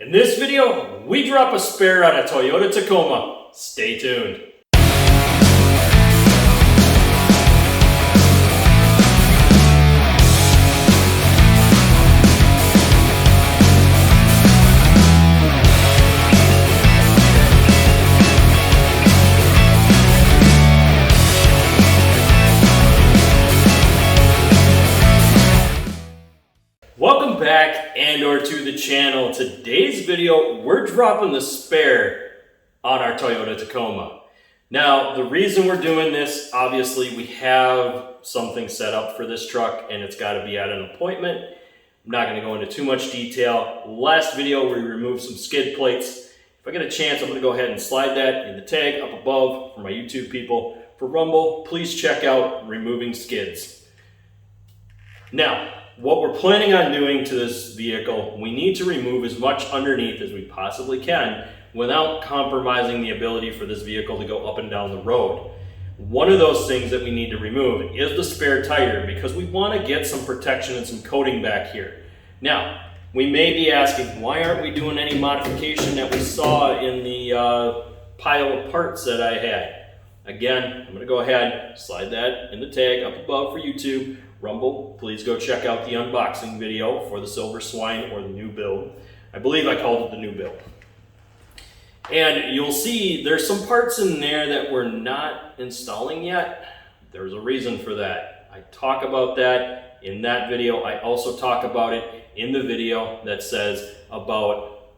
In this video, we drop a spare on a Toyota Tacoma. Stay tuned. Welcome back and/or to the channel. Today's video, we're dropping the spare on our Toyota Tacoma. Now, the reason we're doing this, obviously we have something set up for this truck and it's got to be at an appointment. I'm not going to go into too much detail. Last video, we removed some skid plates. If I get a chance, I'm going to go ahead and slide that in the tag up above for my YouTube people. For Rumble, please check out removing skids. Now, what we're planning on doing to this vehicle, we need to remove as much underneath as we possibly can without compromising the ability for this vehicle to go up and down the road. One of those things that we need to remove is the spare tire because we want to get some protection and some coating back here. Now, we may be asking, why aren't we doing any modification that we saw in the pile of parts that I had? Again, I'm going to go ahead, slide that in the tag up above for YouTube. Rumble, please go check out the unboxing video for the silver Swine or the new build. I believe I called it the new build. And you'll see there's some parts in there that we're not installing yet. There's a reason for that. I talk about that in that video. I also talk about it in the video that says about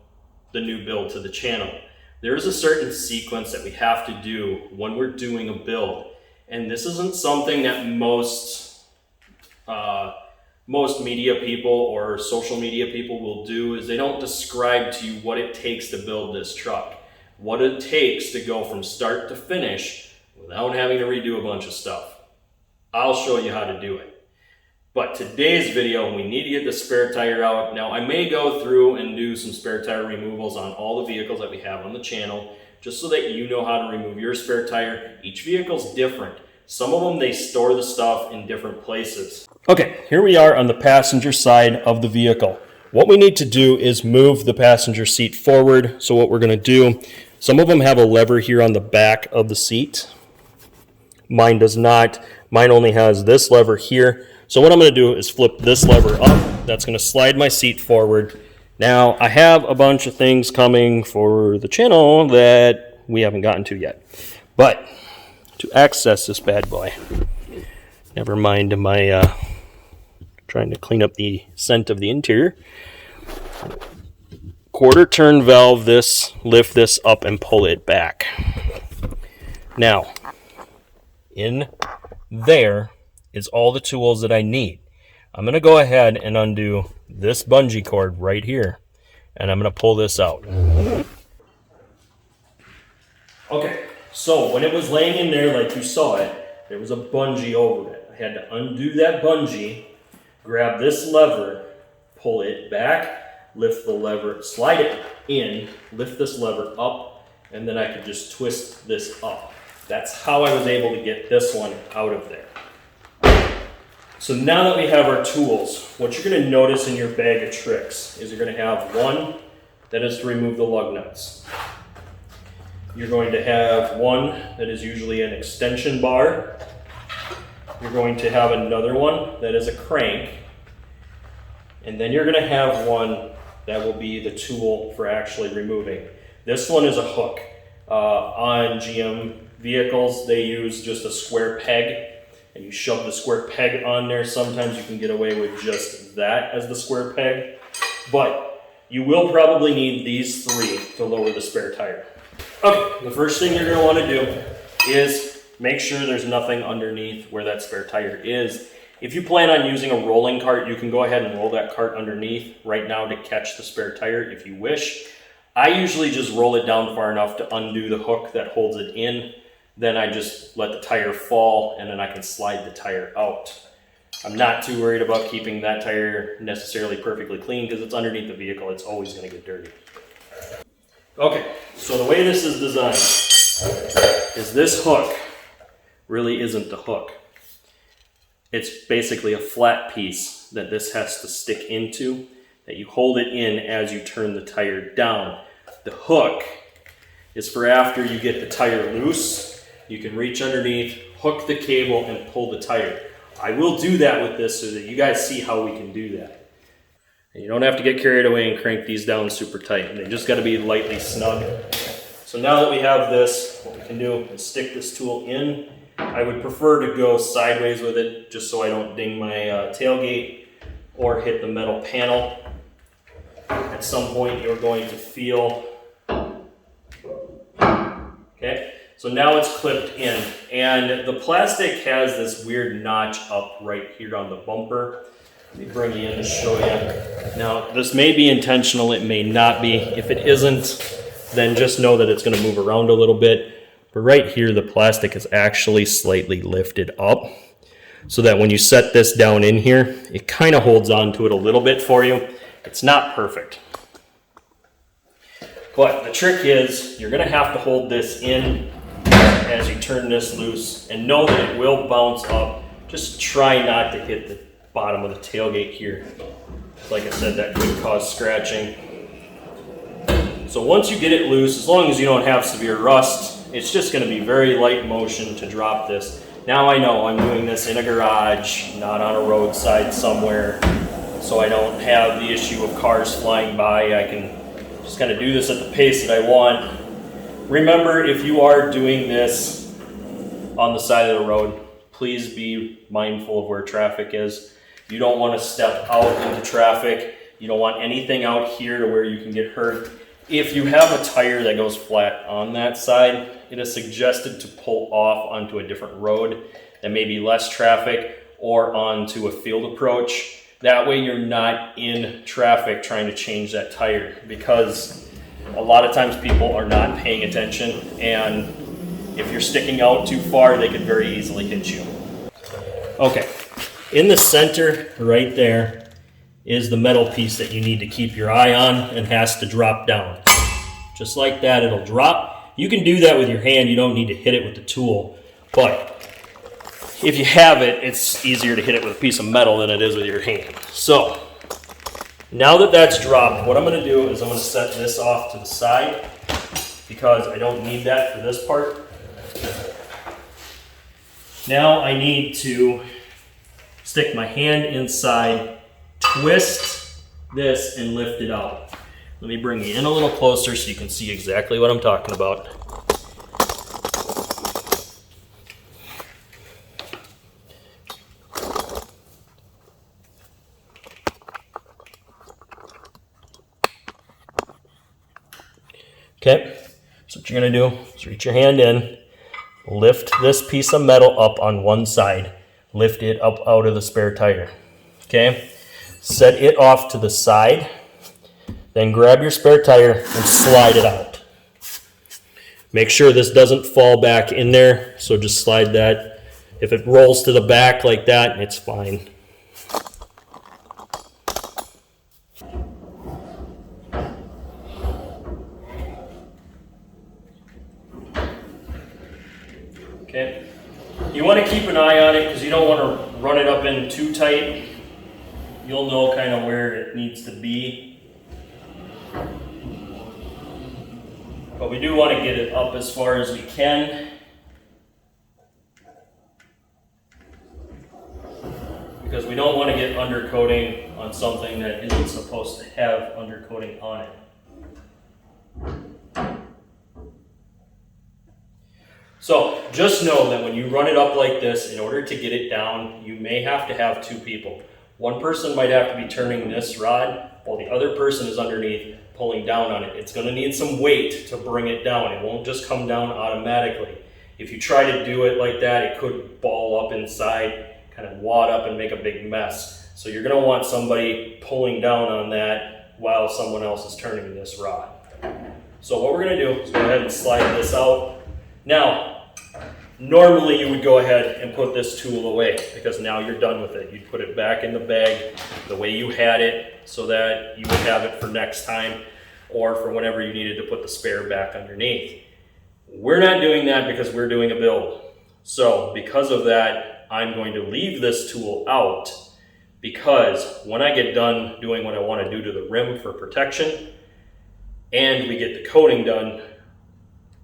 the new build to the channel. There is a certain sequence that we have to do when we're doing a build. And this isn't something that most media people or social media people will do, is they don't describe to you what it takes to build this truck, what it takes to go from start to finish without having to redo a bunch of stuff. I'll show you how to do it. But today's video, we need to get the spare tire out. Now, I may go through and do some spare tire removals on all the vehicles that we have on the channel, just so that you know how to remove your spare tire. Each vehicle's different. Some of them, they store the stuff in different places. Okay, here we are on the passenger side of the vehicle. What we need to do is move the passenger seat forward. So what we're going to do, some of them have a lever here on the back of the seat. Mine does not. Mine only has this lever here. So what I'm going to do is flip this lever up. That's going to slide my seat forward. Now, I have a bunch of things coming for the channel that we haven't gotten to yet. But to access this bad boy, never mind my trying to clean up the scent of the interior. Quarter turn valve this, lift this up and pull it back. Now, in there is all the tools that I need. I'm going to go ahead and undo this bungee cord right here, and I'm going to pull this out. Okay, so when it was laying in there like you saw it, there was a bungee over it. I had to undo that bungee, grab this lever, pull it back, lift the lever, slide it in, lift this lever up, and then I could just twist this up. That's how I was able to get this one out of there. So now that we have our tools, what you're going to notice in your bag of tricks is you're going to have one that is to remove the lug nuts. You're going to have one that is usually an extension bar. You're going to have another one that is a crank. And then you're going to have one that will be the tool for actually removing. This one is a hook. On GM vehicles, they use just a square peg, and you shove the square peg on there. Sometimes you can get away with just that as the square peg, but you will probably need these three to lower the spare tire. Okay, the first thing you're going to want to do is make sure there's nothing underneath where that spare tire is. If you plan on using a rolling cart, you can go ahead and roll that cart underneath right now to catch the spare tire if you wish. I usually just roll it down far enough to undo the hook that holds it in. Then I just let the tire fall, and then I can slide the tire out. I'm not too worried about keeping that tire necessarily perfectly clean because it's underneath the vehicle. It's always going to get dirty. Okay, so the way this is designed is this hook really isn't the hook. It's basically a flat piece that this has to stick into. that you hold it in as you turn the tire down. The hook is for after you get the tire loose, you can reach underneath, hook the cable, and pull the tire. I will do that with this so that you guys see how we can do that. And you don't have to get carried away and crank these down super tight. They just got to be lightly snug. So now that we have this, what we can do is stick this tool in. I would prefer to go sideways with it just so I don't ding my tailgate or hit the metal panel. At some point you're going to feel, okay, so now it's clipped in, and the plastic has this weird notch up right here on the bumper. Let me bring you in to show you. Now this may be intentional, it may not be. If it isn't, then just know that it's going to move around a little bit. But right here the plastic is actually slightly lifted up so that when you set this down in here, it kind of holds on to it a little bit for you. It's not perfect. But the trick is you're going to have to hold this in as you turn this loose and know that it will bounce up. Just try not to hit the bottom of the tailgate here. Like I said, that could cause scratching. So once you get it loose, as long as you don't have severe rust, it's just going to be very light motion to drop this. Now I know I'm doing this in a garage, not on a roadside somewhere, so I don't have the issue of cars flying by. I can just kind of do this at the pace that I want. Remember, if you are doing this on the side of the road, please be mindful of where traffic is. You don't want to step out into traffic. You don't want anything out here to where you can get hurt. If you have a tire that goes flat on that side, it is suggested to pull off onto a different road that may be less traffic or onto a field approach. That way you're not in traffic trying to change that tire, because a lot of times people are not paying attention, and if you're sticking out too far, they could very easily hit you. Okay, in the center right there is the metal piece that you need to keep your eye on and has to drop down. Just like that, it'll drop. You can do that with your hand. You don't need to hit it with the tool. But if you have it, it's easier to hit it with a piece of metal than it is with your hand. So now that that's dropped, what I'm going to do is I'm going to set this off to the side because I don't need that for this part. Now I need to stick my hand inside, twist this, and lift it out. Let me bring you in a little closer so you can see exactly what I'm talking about. Okay, so what you're going to do is reach your hand in, lift this piece of metal up on one side, lift it up out of the spare tire. Okay, set it off to the side, then grab your spare tire and slide it out. Make sure this doesn't fall back in there, so just slide that. If it rolls to the back like that, it's fine. Okay, you want to keep an eye on it because you don't want to run it up in too tight. You'll know kind of where it needs to be. But we do want to get it up as far as we can. Because we don't want to get undercoating on something that isn't supposed to have undercoating on it. So just know that when you run it up like this, in order to get it down, you may have to have two people. One person might have to be turning this rod while the other person is underneath pulling down on it. It's going to need some weight to bring it down. It won't just come down automatically. If you try to do it like that, it could ball up inside, kind of wad up and make a big mess. So you're going to want somebody pulling down on that while someone else is turning this rod. So what we're going to do is go ahead and slide this out. Now, normally you would go ahead and put this tool away because now you're done with it. You'd put it back in the bag the way you had it so that you would have it for next time or for whenever you needed to put the spare back underneath. We're not doing that because we're doing a build. So because of that, I'm going to leave this tool out because when I get done doing what I want to do to the rim for protection and we get the coating done,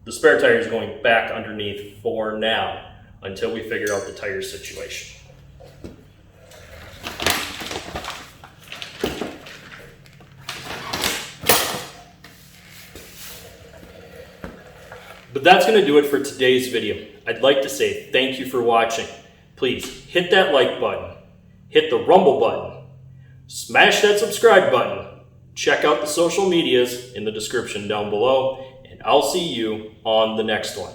the spare tire is going back underneath for now until we figure out the tire situation. But that's going to do it for today's video. I'd like to say thank you for watching. Please hit that like button, hit the rumble button, smash that subscribe button, check out the social medias in the description down below, and I'll see you on the next one.